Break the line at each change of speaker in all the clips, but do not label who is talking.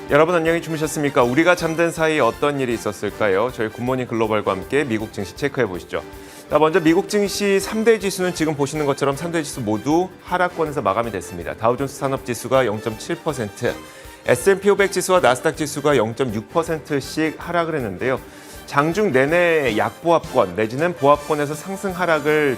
여러분 안녕히 주무셨습니까? 우리가 잠든 사이 어떤 일이 있었을까요? 저희 굿모닝 글로벌과 함께 미국 증시 체크해 보시죠. 자, 먼저 미국 증시 3대 지수는 지금 보시는 것처럼 3대 지수 모두 하락권에서 마감이 됐습니다. 다우존스 산업지수가 0.7%, S&P 500 지수와 나스닥 지수가 0.6%씩 하락을 했는데요. 장중 내내 약보합권 내지는 보합권에서 상승 하락을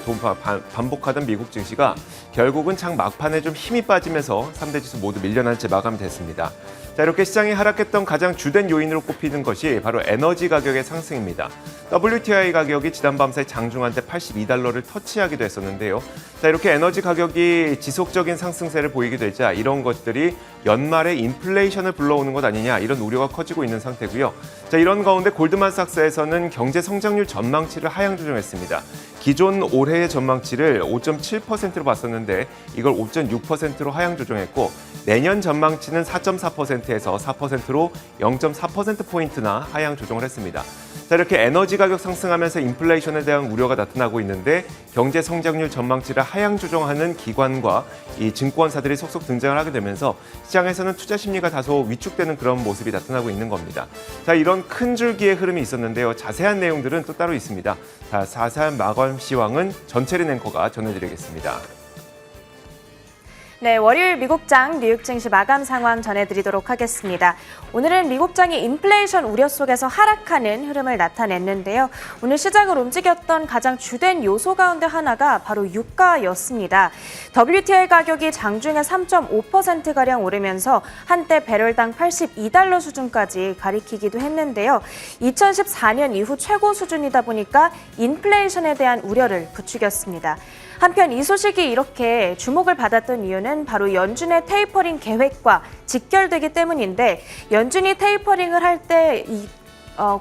반복하던 미국 증시가 결국은 장 막판에 좀 힘이 빠지면서 3대 지수 모두 밀려난 채 마감이 됐습니다. 자, 이렇게 시장이 하락했던 가장 주된 요인으로 꼽히는 것이 바로 에너지 가격의 상승입니다. WTI 가격이 지난밤 사이 장중 한때 $82를 터치하기도 했었는데요. 자, 이렇게 에너지 가격이 지속적인 상승세를 보이게 되자 이런 것들이 연말에 인플레이션을 불러오는 것 아니냐 이런 우려가 커지고 있는 상태고요. 자, 이런 가운데 골드만삭스에서는 경제 성장률 전망치를 하향 조정했습니다. 기존 올해의 전망치를 5.7%로 봤었는데 이걸 5.6%로 하향 조정했고 내년 전망치는 4.4%에서 4%로 0.4%포인트나 하향 조정을 했습니다. 자, 이렇게 에너지 가격 상승하면서 인플레이션에 대한 우려가 나타나고 있는데 경제 성장률 전망치를 하향 조정하는 기관과 이 증권사들이 속속 등장을 하게 되면서 시장에서는 투자 심리가 다소 위축되는 그런 모습이 나타나고 있는 겁니다. 자, 이런 큰 줄기의 흐름이 있었는데요. 자세한 내용들은 또 따로 있습니다. 자, 자세한 마감 시황은 전채린 앵커가 전해드리겠습니다.
네, 월요일 미국장 뉴욕 증시 마감 상황 전해드리도록 하겠습니다. 오늘은 미국장이 인플레이션 우려 속에서 하락하는 흐름을 나타냈는데요. 오늘 시장을 움직였던 가장 주된 요소 가운데 하나가 바로 유가였습니다. WTI 가격이 장중에 3.5%가량 오르면서 한때 배럴당 $82 수준까지 가리키기도 했는데요. 2014년 이후 최고 수준이다 보니까 인플레이션에 대한 우려를 부추겼습니다. 한편 이 소식이 이렇게 주목을 받았던 이유는 바로 연준의 테이퍼링 계획과 직결되기 때문인데 연준이 테이퍼링을 할 때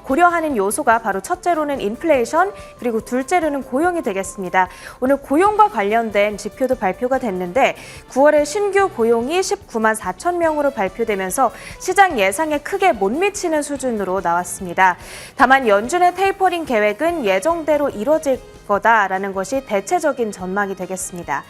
고려하는 요소가 바로 첫째로는 인플레이션, 그리고 둘째로는 고용이 되겠습니다. 오늘 고용과 관련된 지표도 발표가 됐는데 9월에 신규 고용이 19만 4천 명으로 발표되면서 시장 예상에 크게 못 미치는 수준으로 나왔습니다. 다만 연준의 테이퍼링 계획은 예정대로 이뤄질 거다라는 것이 대체적인 전망이 되겠습니다.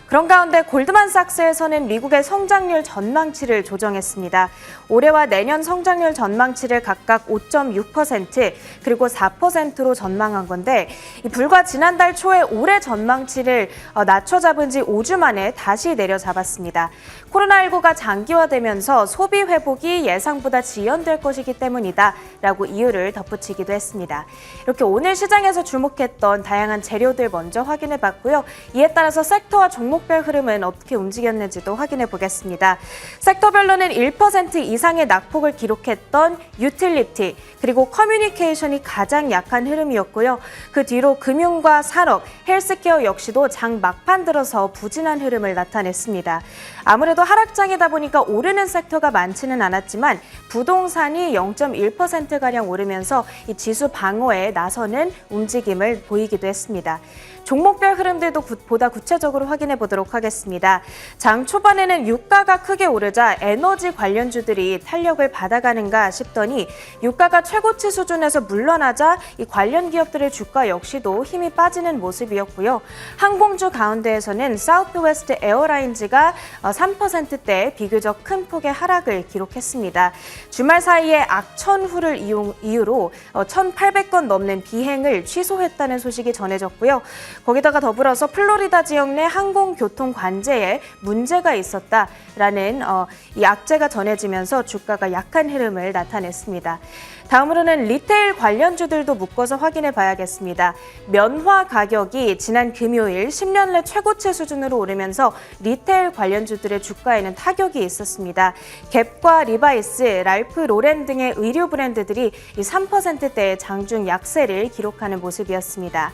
그런 가운데 골드만삭스에서는 미국의 성장률 전망치를 조정했습니다. 올해와 내년 성장률 전망치를 각각 5.6% 그리고 4%로 전망한 건데 불과 지난달 초에 올해 전망치를 낮춰 잡은 지 5주 만에 다시 내려잡았습니다. 코로나19가 장기화되면서 소비 회복이 예상보다 지연될 것이기 때문이다라고 이유를 덧붙이기도 했습니다. 이렇게 오늘 시장에서 주목했던 다양한 재료들 먼저 확인해 봤고요. 이에 따라서 섹터와 종목별 흐름은 어떻게 움직였는지도 확인해 보겠습니다. 섹터별로는 1% 이상의 낙폭을 기록했던 유틸리티 그리고 커뮤니케이션이 가장 약한 흐름이었고요. 그 뒤로 금융과 산업, 헬스케어 역시도 장 막판 들어서 부진한 흐름을 나타냈습니다. 아무래도 하락장이다 보니까 오르는 섹터가 많지는 않았지만 부동산이 0.1%가량 오르면서 이 지수 방어에 나서는 움직임을 보이기도 했습니다. 종목별 흐름들도 보다 구체적으로 확인해 보도록 하겠습니다. 장 초반에는 유가가 크게 오르자 에너지 관련주들이 탄력을 받아가는가 싶더니 유가가 최고치 수준에서 물러나자 이 관련 기업들의 주가 역시도 힘이 빠지는 모습이었고요. 항공주 가운데에서는 사우스웨스트 에어라인즈가 3%대 비교적 큰 폭의 하락을 기록했습니다. 주말 사이에 악천후를 이유로 1,800건 넘는 비행을 취소했다는 소식이 전해졌고요. 거기다가 더불어서 플로리다 지역 내 항공교통 관제에 문제가 있었다라는 이 악재가 전해지면서 주가가 약한 흐름을 나타냈습니다. 다음으로는 리테일 관련주들도 묶어서 확인해 봐야겠습니다. 면화 가격이 지난 금요일 10년 내 최고치 수준으로 오르면서 리테일 관련주들의 주가에는 타격이 있었습니다. 갭과 리바이스, 랄프 로렌 등의 의류 브랜드들이 이 3%대의 장중 약세를 기록하는 모습이었습니다.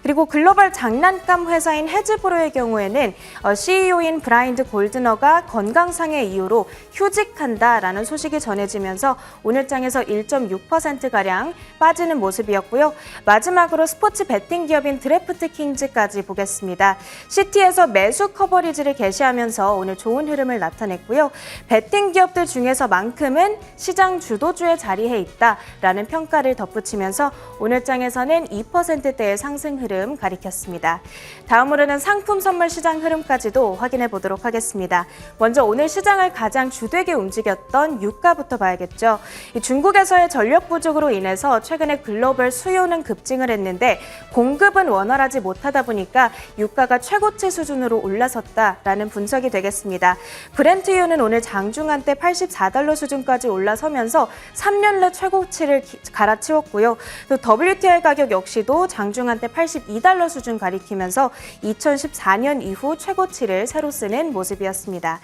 그리고 글로벌 장난감 회사인 헤즈브로의 경우에는 CEO인 브라인드 골드너가 건강상의 이유로 휴직한다라는 소식이 전해지면서 오늘 장에서 1.6%가량 빠지는 모습이었고요. 마지막으로 스포츠 베팅 기업인 드래프트킹즈까지 보겠습니다. 시티에서 매수 커버리지를 게시하면서 오늘 좋은 흐름을 나타냈고요. 베팅 기업들 중에서만큼은 시장 주도주에 자리해 있다라는 평가를 덧붙이면서 오늘 장에서는 2%대의 상승 흐름 가리켰습니다. 다음으로는 상품 선물 시장 시장 흐름까지도 확인해 보도록 하겠습니다. 먼저 오늘 시장을 가장 주되게 움직였던 유가부터 봐야겠죠. 이 중국에서의 전력 부족으로 인해서 최근에 글로벌 수요는 급증을 했는데 공급은 원활하지 못하다 보니까 유가가 최고치 수준으로 올라섰다라는 분석이 되겠습니다. 브렌트유는 오늘 장중한 때 84달러 수준까지 올라서면서 3년 내 최고치를 갈아치웠고요. 또 WTI 가격 역시도 장중한 때 82달러 수준 가리키면서 2014년 이후 최고치를 새로 쓰는 모습이었습니다.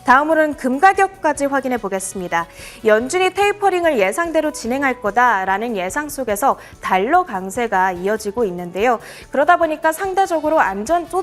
다음으로는 금 가격까지 확인해 보겠습니다. 연준이 테이퍼링을 예상대로 진행할 거다라는 예상 속에서 달러 강세가 이어지고 있는데요. 그러다 보니까 상대적으로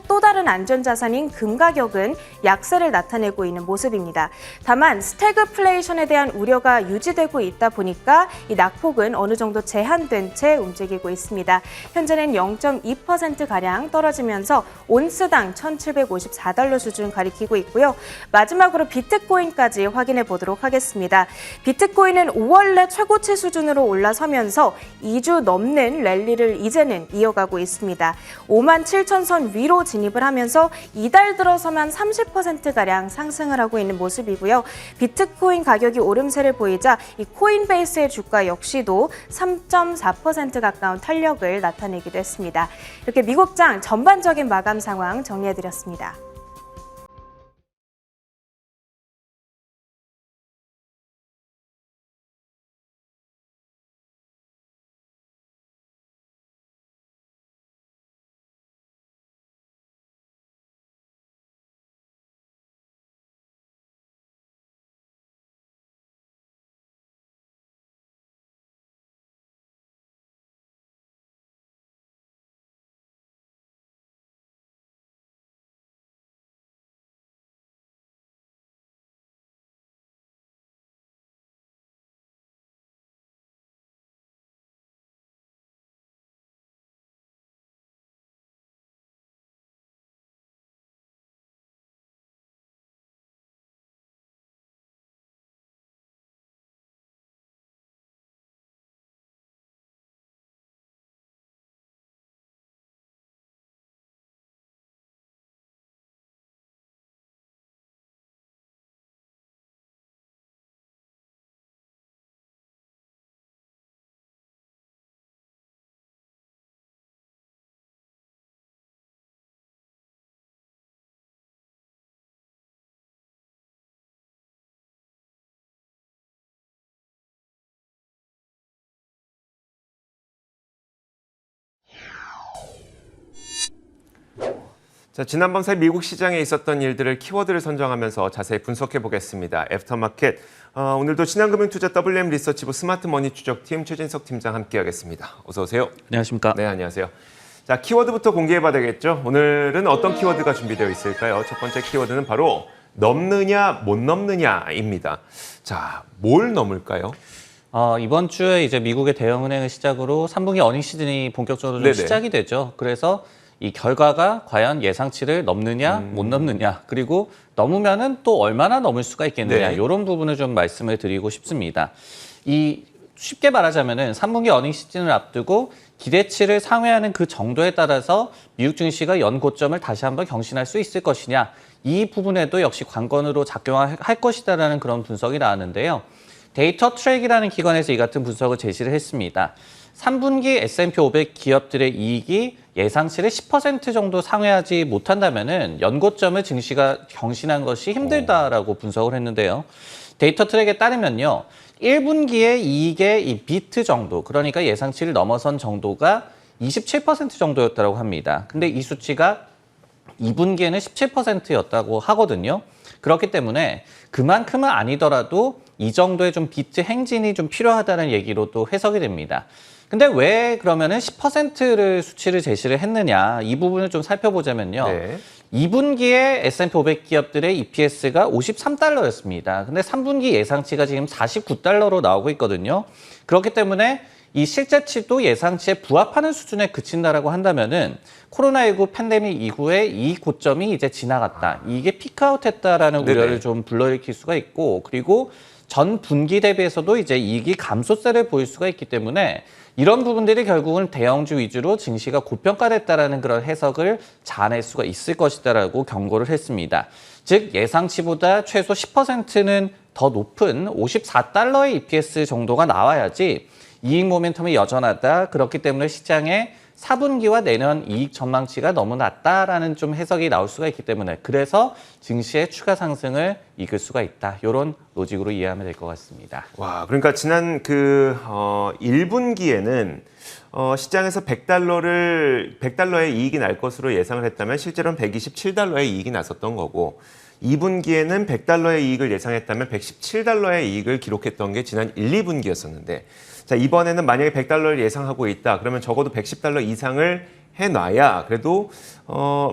또 다른 안전자산인 금 가격은 약세를 나타내고 있는 모습입니다. 다만 스태그플레이션에 대한 우려가 유지되고 있다 보니까 이 낙폭은 어느 정도 제한된 채 움직이고 있습니다. 현재는 0.2%가량 떨어지면서 온스당 1,754달러 수준 가리키고 있고요. 마지막으로 비트코인까지 확인해 보도록 하겠습니다. 비트코인은 5월 내 최고치 수준으로 올라서면서 2주 넘는 랠리를 이제는 이어가고 있습니다. 57,000선 위로 진입을 하면서 이달 들어서만 30%가량 상승을 하고 있는 모습이고요. 비트코인 가격이 오름세를 보이자 이 코인베이스의 주가 역시도 3.4% 가까운 탄력을 나타내기도 했습니다. 이렇게 미국장 전반적인 마감 상황 정리해드렸습니다.
자, 지난 밤 사이 미국 시장에 있었던 일들을 키워드를 선정하면서 자세히 분석해 보겠습니다. 애프터마켓. 오늘도 신한금융투자 WM 리서치부 스마트머니 추적팀 최진석 팀장 함께하겠습니다. 어서 오세요.
안녕하십니까.
네, 안녕하세요. 자, 키워드부터 공개해 봐야 되겠죠. 오늘은 어떤 키워드가 준비되어 있을까요? 첫 번째 키워드는 바로 넘느냐 못 넘느냐입니다. 자, 뭘 넘을까요?
이번 주에 이제 미국의 대형은행을 시작으로 3분기 어닝 시즌이 본격적으로 좀
네네.
시작이 되죠. 그래서 이 결과가 과연 예상치를 넘느냐 못 넘느냐, 그리고 넘으면은 또 얼마나 넘을 수가 있겠느냐,
네.
이런 부분을 좀 말씀을 드리고 싶습니다. 쉽게 말하자면은 3분기 어닝 시즌을 앞두고 기대치를 상회하는 그 정도에 따라서 미국 증시가 연고점을 다시 한번 경신할 수 있을 것이냐, 이 부분에도 역시 관건으로 작용할 것이다라는 그런 분석이 나왔는데요. 데이터 트랙이라는 기관에서 이 같은 분석을 제시를 했습니다. 3분기 S&P 500 기업들의 이익이 예상치를 10% 정도 상회하지 못한다면은 연고점을 증시가 경신한 것이 힘들다라고 분석을 했는데요. 데이터 트랙에 따르면요, 1분기의 이익의 이 비트 정도, 그러니까 예상치를 넘어선 정도가 27% 정도였다고 합니다. 근데 이 수치가 2분기에는 17%였다고 하거든요. 그렇기 때문에 그만큼은 아니더라도 이 정도의 좀 비트 행진이 좀 필요하다는 얘기로 또 해석이 됩니다. 근데 왜 그러면은 10%를 수치를 제시를 했느냐, 이 부분을 좀 살펴보자면요.
네.
2분기에 S&P 500 기업들의 EPS가 53달러였습니다. 근데 3분기 예상치가 지금 49달러로 나오고 있거든요. 그렇기 때문에 이 실제치도 예상치에 부합하는 수준에 그친다라고 한다면은 코로나19 팬데믹 이후에 이 고점이 이제 지나갔다, 이게 피크아웃했다라는
네네.
우려를 좀 불러일으킬 수가 있고, 그리고 전 분기 대비해서도 이제 이익이 감소세를 보일 수가 있기 때문에 이런 부분들이 결국은 대형주 위주로 증시가 고평가됐다라는 그런 해석을 자아낼 수가 있을 것이다라고 경고를 했습니다. 즉 예상치보다 최소 10%는 더 높은 54달러의 EPS 정도가 나와야지 이익 모멘텀이 여전하다. 그렇기 때문에 시장에 4분기와 내년 이익 전망치가 너무 낮다라는 좀 해석이 나올 수가 있기 때문에 그래서 증시의 추가 상승을 이끌 수가 있다. 이런 로직으로 이해하면 될 것 같습니다.
와, 그러니까 지난 1분기에는 시장에서 100달러의 이익이 날 것으로 예상을 했다면 실제로는 127달러의 이익이 났었던 거고 2분기에는 100달러의 이익을 예상했다면 117달러의 이익을 기록했던 게 지난 1, 2분기였었는데 자, 이번에는 만약에 100달러를 예상하고 있다. 그러면 적어도 110달러 이상을 해놔야 그래도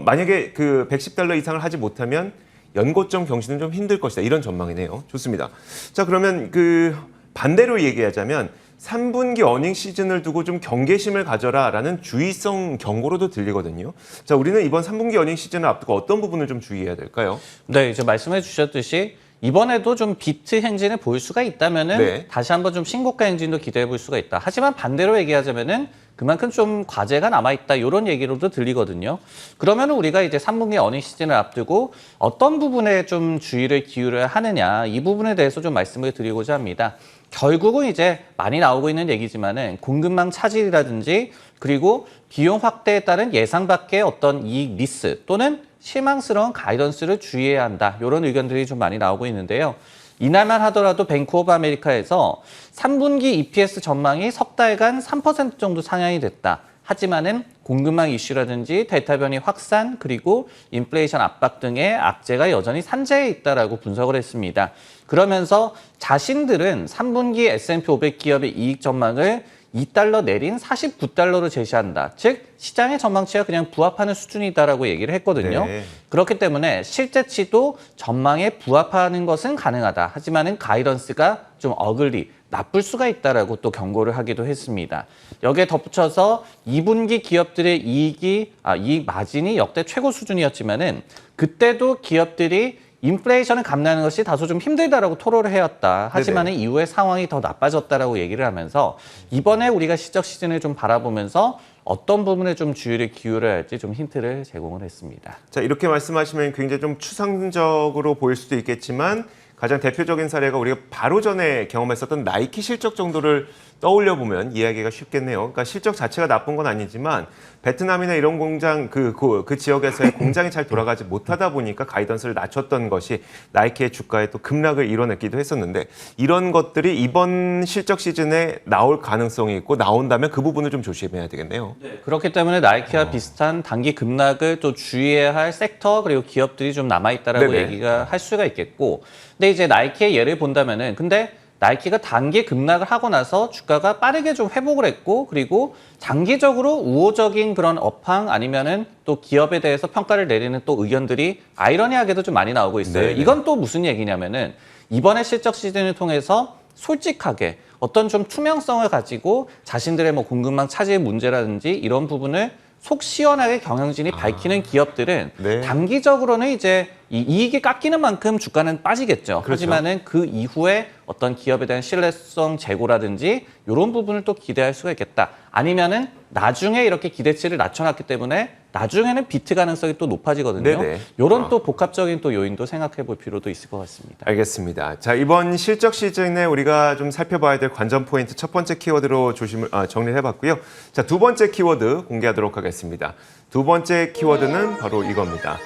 만약에 그 110달러 이상을 하지 못하면 연고점 경신은 좀 힘들 것이다. 이런 전망이네요. 좋습니다. 자, 그러면 그 반대로 얘기하자면 3분기 어닝 시즌을 두고 좀 경계심을 가져라라는 주의성 경고로도 들리거든요. 자, 우리는 이번 3분기 어닝 시즌을 앞두고 어떤 부분을 좀 주의해야 될까요?
네, 이제 말씀해 주셨듯이 이번에도 좀 비트 행진을 볼 수가 있다면은
네.
다시 한번 좀 신고가 행진도 기대해 볼 수가 있다. 하지만 반대로 얘기하자면은 그만큼 좀 과제가 남아있다 이런 얘기로도 들리거든요. 그러면 우리가 이제 3분기 어닝 시즌을 앞두고 어떤 부분에 좀 주의를 기울여야 하느냐 이 부분에 대해서 좀 말씀을 드리고자 합니다. 결국은 이제 많이 나오고 있는 얘기지만은 공급망 차질이라든지 그리고 비용 확대에 따른 예상 밖의 어떤 이익 미스 또는 실망스러운 가이던스를 주의해야 한다. 이런 의견들이 좀 많이 나오고 있는데요. 이날만 하더라도 뱅크 오브 아메리카에서 3분기 EPS 전망이 석 달간 3% 정도 상향이 됐다. 하지만은 공급망 이슈라든지 델타 변이 확산 그리고 인플레이션 압박 등의 악재가 여전히 산재해 있다라고 분석을 했습니다. 그러면서 자신들은 3분기 S&P 500 기업의 이익 전망을 2달러 내린 49달러로 제시한다. 즉 시장의 전망치와 그냥 부합하는 수준이다라고 얘기를 했거든요.
네.
그렇기 때문에 실제치도 전망에 부합하는 것은 가능하다. 하지만은 가이던스가 좀 어글리, 나쁠 수가 있다라고 또 경고를 하기도 했습니다. 여기에 덧붙여서 2분기 기업들의 이익 마진이 역대 최고 수준이었지만은 그때도 기업들이 인플레이션을 감내하는 것이 다소 좀 힘들다라고 토로를 해왔다. 하지만 이후에 상황이 더 나빠졌다라고 얘기를 하면서 이번에 우리가 실적 시즌을 좀 바라보면서 어떤 부분에 좀 주의를 기울여야 할지 좀 힌트를 제공을 했습니다.
자, 이렇게 말씀하시면 굉장히 좀 추상적으로 보일 수도 있겠지만 가장 대표적인 사례가 우리가 바로 전에 경험했었던 나이키 실적 정도를 떠올려 보면 이해하기가 쉽겠네요. 그러니까 실적 자체가 나쁜 건 아니지만 베트남이나 이런 공장 그 지역에서의 공장이 잘 돌아가지 못하다 보니까 가이던스를 낮췄던 것이 나이키의 주가에 또 급락을 이뤄냈기도 했었는데 이런 것들이 이번 실적 시즌에 나올 가능성이 있고 나온다면 그 부분을 좀 조심해야 되겠네요.
네, 그렇기 때문에 나이키와 비슷한 단기 급락을 또 주의해야 할 섹터 그리고 기업들이 좀 남아있다라고
네네.
얘기가 할 수가 있겠고 근데 이제 나이키의 예를 본다면은 근데 나이키가 단기 급락을 하고 나서 주가가 빠르게 좀 회복을 했고 그리고 장기적으로 우호적인 그런 업황 아니면은 또 기업에 대해서 평가를 내리는 또 의견들이 아이러니하게도 좀 많이 나오고 있어요.
네네.
이건 또 무슨 얘기냐면은 이번에 실적 시즌을 통해서 솔직하게 어떤 좀 투명성을 가지고 자신들의 뭐 공급망 차질 문제라든지 이런 부분을 속 시원하게 경영진이 밝히는 기업들은
네.
단기적으로는 이제 이 이익이 깎이는 만큼 주가는 빠지겠죠.
그렇죠.
하지만은 그 이후에 어떤 기업에 대한 신뢰성 제고라든지 이런 부분을 또 기대할 수가 있겠다. 아니면은 나중에 이렇게 기대치를 낮춰놨기 때문에 나중에는 비트 가능성이 또 높아지거든요.
네네.
이런 또 복합적인 또 요인도 생각해 볼 필요도 있을 것 같습니다.
알겠습니다. 자, 이번 실적 시즌에 우리가 좀 살펴봐야 될 관전 포인트 첫 번째 키워드로 정리를 해봤고요. 자, 두 번째 키워드 공개하도록 하겠습니다. 두 번째 키워드는 바로 이겁니다.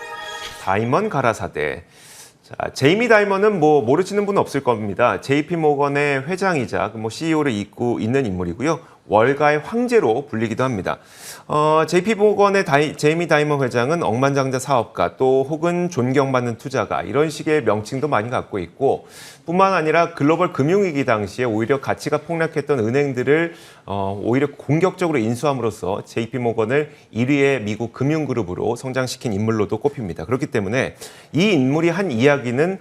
다이먼 가라사대. 자, 제이미 다이먼은 뭐 모르시는 분은 없을 겁니다. JP 모건의 회장이자 CEO를 잇고 있는 인물이고요. 월가의 황제로 불리기도 합니다. JP 모건의 제이미 다이먼 회장은 억만장자 사업가 또 혹은 존경받는 투자가 이런 식의 명칭도 많이 갖고 있고 뿐만 아니라 글로벌 금융위기 당시에 오히려 가치가 폭락했던 은행들을 오히려 공격적으로 인수함으로써 JP 모건을 1위의 미국 금융그룹으로 성장시킨 인물로도 꼽힙니다. 그렇기 때문에 이 인물이 한 이야기는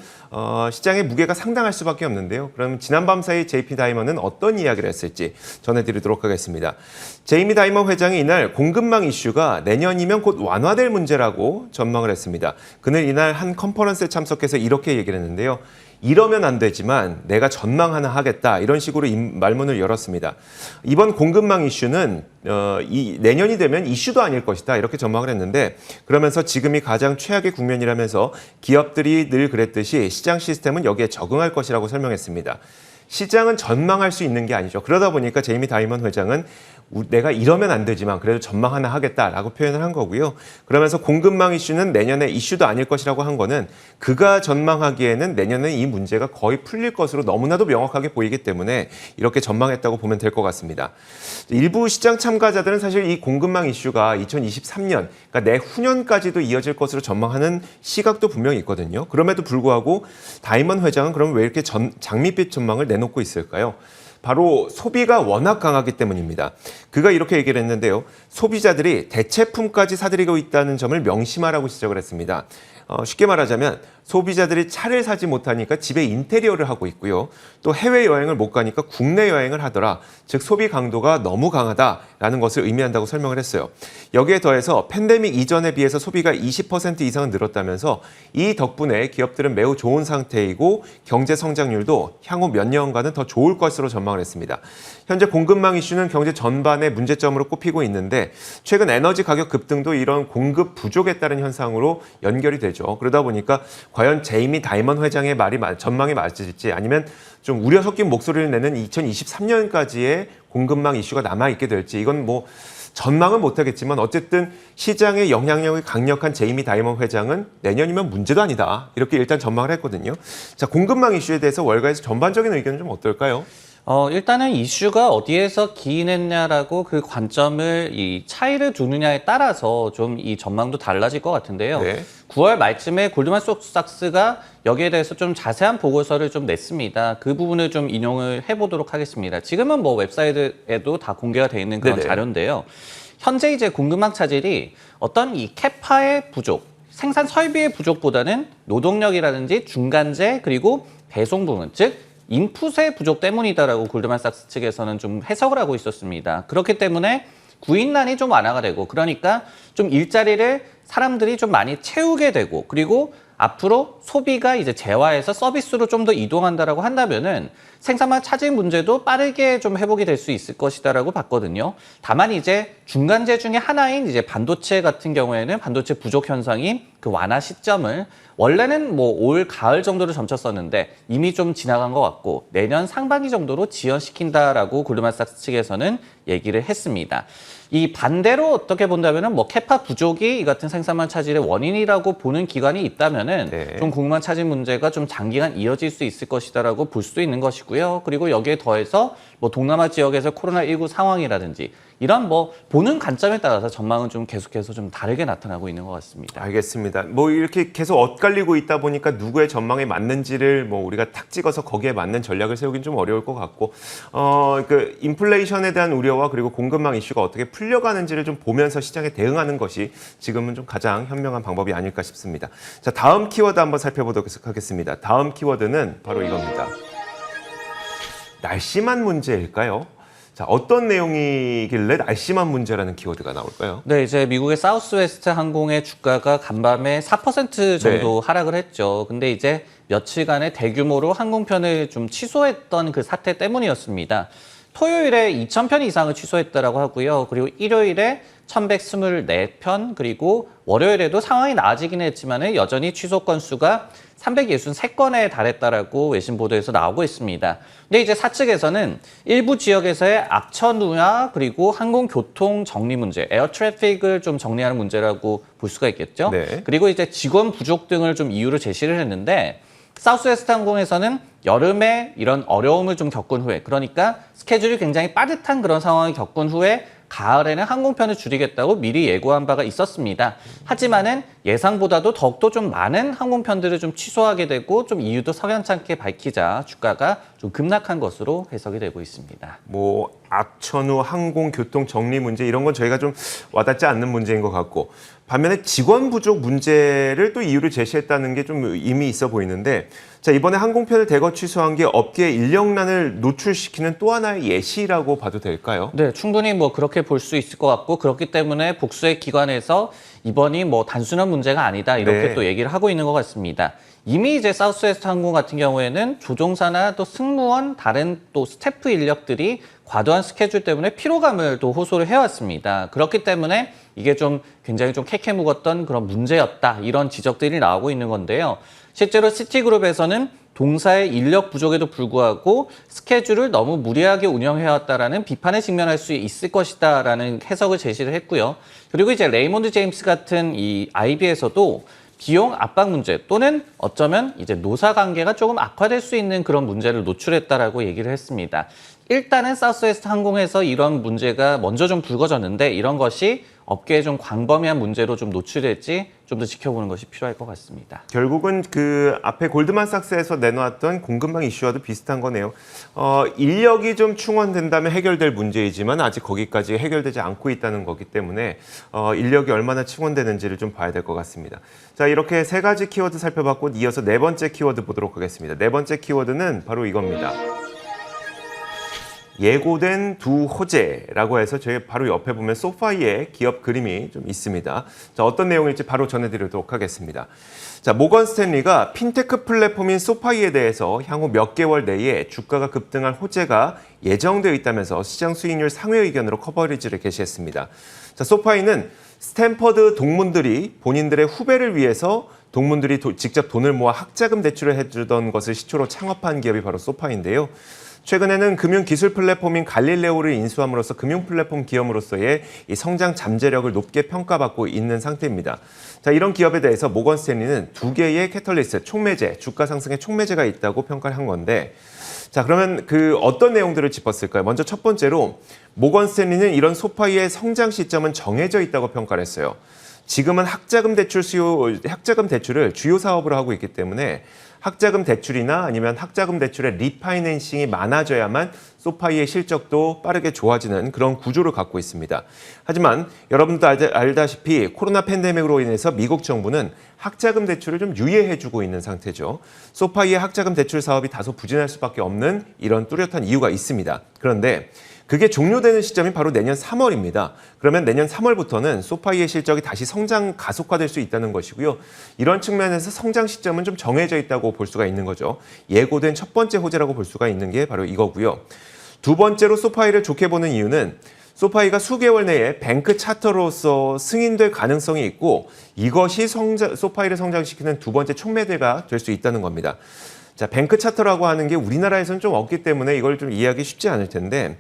시장의 무게가 상당할 수밖에 없는데요. 그럼 지난밤 사이 JP 다이먼은 어떤 이야기를 했을지 전해드리도록 하겠습니다. 제이미 다이먼 회장이 이날 공급망 이슈가 내년이면 곧 완화될 문제라고 전망을 했습니다. 그는 이날 한 컨퍼런스에 참석해서 이렇게 얘기를 했는데요. 이러면 안 되지만 내가 전망 하나 하겠다 이런 식으로 말문을 열었습니다. 이번 공급망 이슈는 내년이 되면 이슈도 아닐 것이다 이렇게 전망을 했는데 그러면서 지금이 가장 최악의 국면이라면서 기업들이 늘 그랬듯이 시장 시스템은 여기에 적응할 것이라고 설명했습니다. 시장은 전망할 수 있는 게 아니죠. 그러다 보니까 제이미 다이먼 회장은 내가 이러면 안 되지만 그래도 전망 하나 하겠다라고 표현을 한 거고요. 그러면서 공급망 이슈는 내년에 이슈도 아닐 것이라고 한 거는 그가 전망하기에는 내년에 이 문제가 거의 풀릴 것으로 너무나도 명확하게 보이기 때문에 이렇게 전망했다고 보면 될 것 같습니다. 일부 시장 참가자들은 사실 이 공급망 이슈가 2023년, 그러니까 내후년까지도 이어질 것으로 전망하는 시각도 분명히 있거든요. 그럼에도 불구하고 다이먼 회장은 그럼 왜 이렇게 장밋빛 전망을 내놓고 있을까요? 바로 소비가 워낙 강하기 때문입니다. 그가 이렇게 얘기를 했는데요. 소비자들이 대체품까지 사들이고 있다는 점을 명심하라고 지적을 했습니다. 쉽게 말하자면 소비자들이 차를 사지 못하니까 집에 인테리어를 하고 있고요. 또 해외여행을 못 가니까 국내 여행을 하더라. 즉 소비 강도가 너무 강하다라는 것을 의미한다고 설명을 했어요. 여기에 더해서 팬데믹 이전에 비해서 소비가 20% 이상은 늘었다면서 이 덕분에 기업들은 매우 좋은 상태이고 경제 성장률도 향후 몇 년간은 더 좋을 것으로 전망을 했습니다. 현재 공급망 이슈는 경제 전반의 문제점으로 꼽히고 있는데 최근 에너지 가격 급등도 이런 공급 부족에 따른 현상으로 연결이 되죠. 그러다 보니까 과연 제이미 다이먼 회장의 전망이 맞을지 아니면 좀 우려 섞인 목소리를 내는 2023년까지의 공급망 이슈가 남아있게 될지 이건 뭐 전망은 못하겠지만 어쨌든 시장의 영향력이 강력한 제이미 다이먼 회장은 내년이면 문제도 아니다 이렇게 일단 전망을 했거든요. 자, 공급망 이슈에 대해서 월가에서 전반적인 의견은 좀 어떨까요?
일단은 이슈가 어디에서 기인했냐라고 그 관점을 이 차이를 두느냐에 따라서 좀 이 전망도 달라질 것 같은데요.
네.
9월 말쯤에 골드만삭스가 여기에 대해서 좀 자세한 보고서를 좀 냈습니다. 그 부분을 좀 인용을 해보도록 하겠습니다. 지금은 뭐 웹사이트에도 다 공개가 돼 있는 그런
네네.
자료인데요. 현재 이제 공급망 차질이 어떤 이 캐파의 부족, 생산 설비의 부족보다는 노동력이라든지 중간재 그리고 배송 부분, 즉 인풋의 부족 때문이다라고 골드만삭스 측에서는 좀 해석을 하고 있었습니다. 그렇기 때문에 구인난이 좀 완화가 되고 그러니까 좀 일자리를 사람들이 좀 많이 채우게 되고 그리고 앞으로 소비가 이제 재화에서 서비스로 좀 더 이동한다라고 한다면은 생산망 차질 문제도 빠르게 좀 회복이 될 수 있을 것이다라고 봤거든요. 다만 이제 중간재 중에 하나인 이제 반도체 같은 경우에는 반도체 부족 현상이 그 완화 시점을 원래는 뭐 올 가을 정도로 점쳤었는데 이미 좀 지나간 것 같고 내년 상반기 정도로 지연시킨다라고 골드만삭스 측에서는 얘기를 했습니다. 이 반대로 어떻게 본다면은 뭐 캐파 부족이 이 같은 생산망 차질의 원인이라고 보는 기관이 있다면은
네.
좀 공급망 차질 문제가 좀 장기간 이어질 수 있을 것이다라고 볼 수도 있는 것이고요. 그리고 여기에 더해서 뭐 동남아 지역에서 코로나19 상황이라든지 이런 뭐 보는 관점에 따라서 전망은 좀 계속해서 좀 다르게 나타나고 있는 것 같습니다.
알겠습니다. 뭐 이렇게 계속 엇갈리고 있다 보니까 누구의 전망에 맞는지를 뭐 우리가 탁 찍어서 거기에 맞는 전략을 세우긴 좀 어려울 것 같고, 그 인플레이션에 대한 우려와 그리고 공급망 이슈가 어떻게 풀려가는지를 좀 보면서 시장에 대응하는 것이 지금은 좀 가장 현명한 방법이 아닐까 싶습니다. 자, 다음 키워드 한번 살펴보도록 하겠습니다. 다음 키워드는 바로 이겁니다. 날씨만 문제일까요? 자, 어떤 내용이길래 날씨만 문제라는 키워드가 나올까요?
네, 이제 미국의 사우스웨스트 항공의 주가가 간밤에 4% 정도 하락을 했죠. 근데 이제 며칠간의 대규모로 항공편을 좀 취소했던 그 사태 때문이었습니다. 토요일에 2,000편 이상을 취소했다라고 하고요. 그리고 일요일에 1,124편, 그리고 월요일에도 상황이 나아지긴 했지만 여전히 취소 건수가 363건에 달했다라고 외신 보도에서 나오고 있습니다. 근데 이제 사측에서는 일부 지역에서의 악천후와 그리고 항공교통 정리 문제, 에어 트래픽을 좀 정리하는 문제라고 볼 수가 있겠죠.
네.
그리고 이제 직원 부족 등을 좀 이유로 제시를 했는데 사우스웨스트 항공에서는 여름에 이런 어려움을 좀 겪은 후에, 그러니까 스케줄이 굉장히 빠듯한 그런 상황을 겪은 후에 가을에는 항공편을 줄이겠다고 미리 예고한 바가 있었습니다. 하지만은 예상보다도 더욱더 좀 많은 항공편들을 좀 취소하게 되고 좀 이유도 석연찮게 밝히자 주가가 좀 급락한 것으로 해석이 되고 있습니다.
뭐 악천후, 항공교통 정리 문제 이런 건 저희가 좀 와닿지 않는 문제인 것 같고, 반면에 직원 부족 문제를 또 이유를 제시했다는 게 좀 의미 있어 보이는데, 자, 이번에 항공편을 대거 취소한 게 업계의 인력난을 노출시키는 또 하나의 예시라고 봐도 될까요?
네, 충분히 뭐 그렇게 볼 수 있을 것 같고, 그렇기 때문에 복수의 기관에서 이번이 뭐 단순한 문제가 아니다 이렇게
네.
또 얘기를 하고 있는 것 같습니다. 이미 이제 사우스웨스트 항공 같은 경우에는 조종사나 또 승무원, 다른 또 스태프 인력들이 과도한 스케줄 때문에 피로감을 또 호소를 해왔습니다. 그렇기 때문에 이게 좀 굉장히 좀 캐캐 묵었던 그런 문제였다 이런 지적들이 나오고 있는 건데요. 실제로 시티그룹에서는 동사의 인력 부족에도 불구하고 스케줄을 너무 무리하게 운영해왔다라는 비판에 직면할 수 있을 것이다라는 해석을 제시를 했고요. 그리고 이제 레이몬드 제임스 같은 이 IB에서도 비용 압박 문제 또는 어쩌면 이제 노사 관계가 조금 악화될 수 있는 그런 문제를 노출했다라고 얘기를 했습니다. 일단은 사우스웨스트 항공에서 이런 문제가 먼저 좀 불거졌는데 이런 것이 업계에 좀 광범위한 문제로 좀 노출될지 좀 더 지켜보는 것이 필요할 것 같습니다.
결국은 그 앞에 골드만삭스에서 내놓았던 공급망 이슈와도 비슷한 거네요. 인력이 좀 충원된다면 해결될 문제이지만 아직 거기까지 해결되지 않고 있다는 거기 때문에 인력이 얼마나 충원되는지를 좀 봐야 될 것 같습니다. 자, 이렇게 세 가지 키워드 살펴봤고 이어서 네 번째 키워드 보도록 하겠습니다. 네 번째 키워드는 바로 이겁니다. 예고된 두 호재라고 해서 저희 바로 옆에 보면 소파이의 기업 그림이 좀 있습니다. 자, 어떤 내용일지 바로 전해드리도록 하겠습니다. 자, 모건 스탠리가 핀테크 플랫폼인 소파이에 대해서 향후 몇 개월 내에 주가가 급등할 호재가 예정되어 있다면서 시장 수익률 상회 의견으로 커버리지를 게시했습니다. 자, 소파이는 스탠퍼드 동문들이 본인들의 후배를 위해서 동문들이 직접 돈을 모아 학자금 대출을 해주던 것을 시초로 창업한 기업이 바로 소파이인데요. 최근에는 금융기술 플랫폼인 갈릴레오를 인수함으로써 금융 플랫폼 기업으로서의 이 성장 잠재력을 높게 평가받고 있는 상태입니다. 자, 이런 기업에 대해서 모건 스탠리는 두 개의 캐털리스트, 촉매제, 주가 상승의 촉매제가 있다고 평가를 한 건데, 자, 그러면 그 어떤 내용들을 짚었을까요? 먼저 첫 번째로 모건 스탠리는 이런 소파이의 성장 시점은 정해져 있다고 평가를 했어요. 지금은 학자금 대출을 주요 사업으로 하고 있기 때문에 학자금 대출이나 아니면 학자금 대출의 리파이낸싱이 많아져야만 소파이의 실적도 빠르게 좋아지는 그런 구조를 갖고 있습니다. 하지만 여러분도 알다시피 코로나 팬데믹으로 인해서 미국 정부는 학자금 대출을 좀 유예해주고 있는 상태죠. 소파이의 학자금 대출 사업이 다소 부진할 수밖에 없는 이런 뚜렷한 이유가 있습니다. 그런데 그게 종료되는 시점이 바로 내년 3월입니다. 그러면 내년 3월부터는 소파이의 실적이 다시 성장 가속화될 수 있다는 것이고요. 이런 측면에서 성장 시점은 좀 정해져 있다고 볼 수가 있는 거죠. 예고된 첫 번째 호재라고 볼 수가 있는 게 바로 이거고요. 두 번째로 소파이를 좋게 보는 이유는 소파이가 수개월 내에 뱅크 차터로서 승인될 가능성이 있고 이것이 소파이를 성장시키는 두 번째 촉매대가 될 수 있다는 겁니다. 자, 뱅크 차터라고 하는 게 우리나라에서는 좀 없기 때문에 이걸 좀 이해하기 쉽지 않을 텐데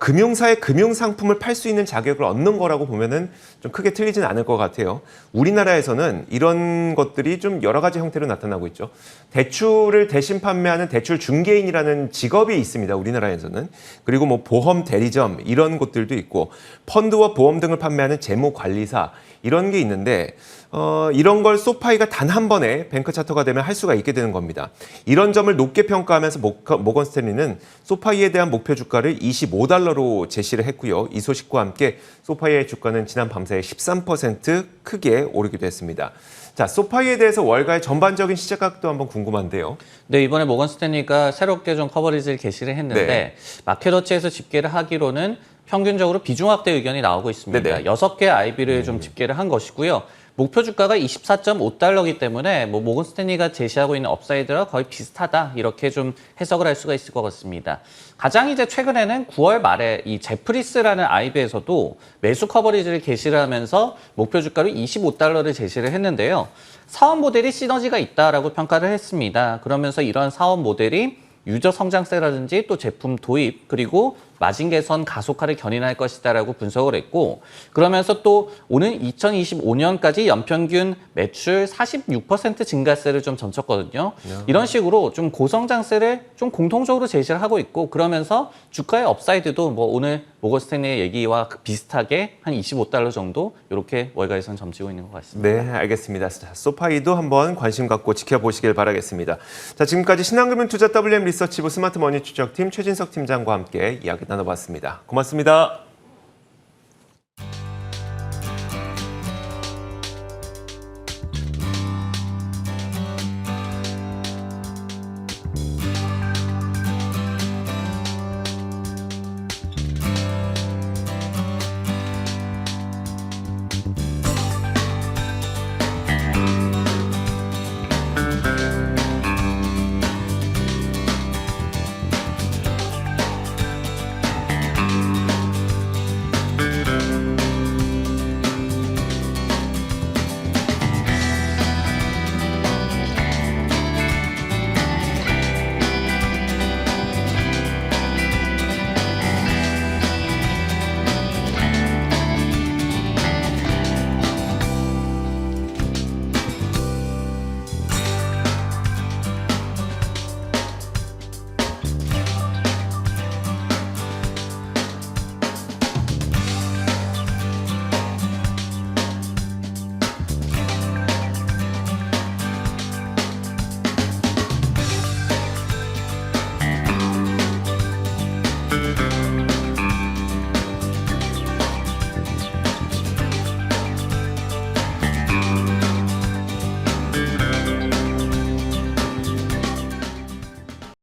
금융사의 금융상품을 팔 수 있는 자격을 얻는 거라고 보면은 좀 크게 틀리진 않을 것 같아요. 우리나라에서는 이런 것들이 좀 여러 가지 형태로 나타나고 있죠. 대출을 대신 판매하는 대출 중개인이라는 직업이 있습니다. 우리나라에서는. 그리고 뭐 보험 대리점 이런 곳들도 있고 펀드와 보험 등을 판매하는 재무관리사 이런 게 있는데 이런 걸 소파이가 단 한 번에 뱅크 차터가 되면 할 수가 있게 되는 겁니다. 이런 점을 높게 평가하면서 모건 스탠리는 소파이에 대한 목표 주가를 $25로 제시를 했고요. 이 소식과 함께 소파이의 주가는 지난 밤사이 13% 크게 오르기도 했습니다. 자, 소파이에 대해서 월가의 전반적인 시작각도 한번 궁금한데요.
네, 이번에 모건 스탠리가 새롭게 좀 커버리지를 게시를 했는데
네.
마켓워치에서 집계를 하기로는 평균적으로 비중 확대 의견이 나오고 있습니다.
네네.
6개 IB를 좀 집계를 한 것이고요. 목표 주가가 $24.5이기 때문에 뭐 모건 스탠리가 제시하고 있는 업사이드와 거의 비슷하다 이렇게 좀 해석을 할 수가 있을 것 같습니다. 가장 이제 최근에는 9월 말에 이 제프리스라는 IB에서도 매수 커버리지를 게시를 하면서 목표 주가로 $25를 제시를 했는데요. 사업 모델이 시너지가 있다라고 평가를 했습니다. 그러면서 이런 사업 모델이 유저 성장세라든지 또 제품 도입 그리고 마진 개선 가속화를 견인할 것이다라고 분석을 했고 그러면서 또 오는 2025년까지 연평균 매출 46% 증가세를 좀 점쳤거든요. 이런 식으로 좀 고성장세를 좀 공통적으로 제시를 하고 있고 그러면서 주가의 업사이드도 뭐 오늘 모건 스탠리의 얘기와 비슷하게 한 $25 정도 이렇게 월가에서는 점치고 있는 것 같습니다.
네, 알겠습니다. 자, 소파이도 한번 관심 갖고 지켜보시길 바라겠습니다. 자, 지금까지 신한금융투자 WM 리서치부 스마트머니 추적팀 최진석 팀장과 함께 이야기 나눠봤습니다. 고맙습니다.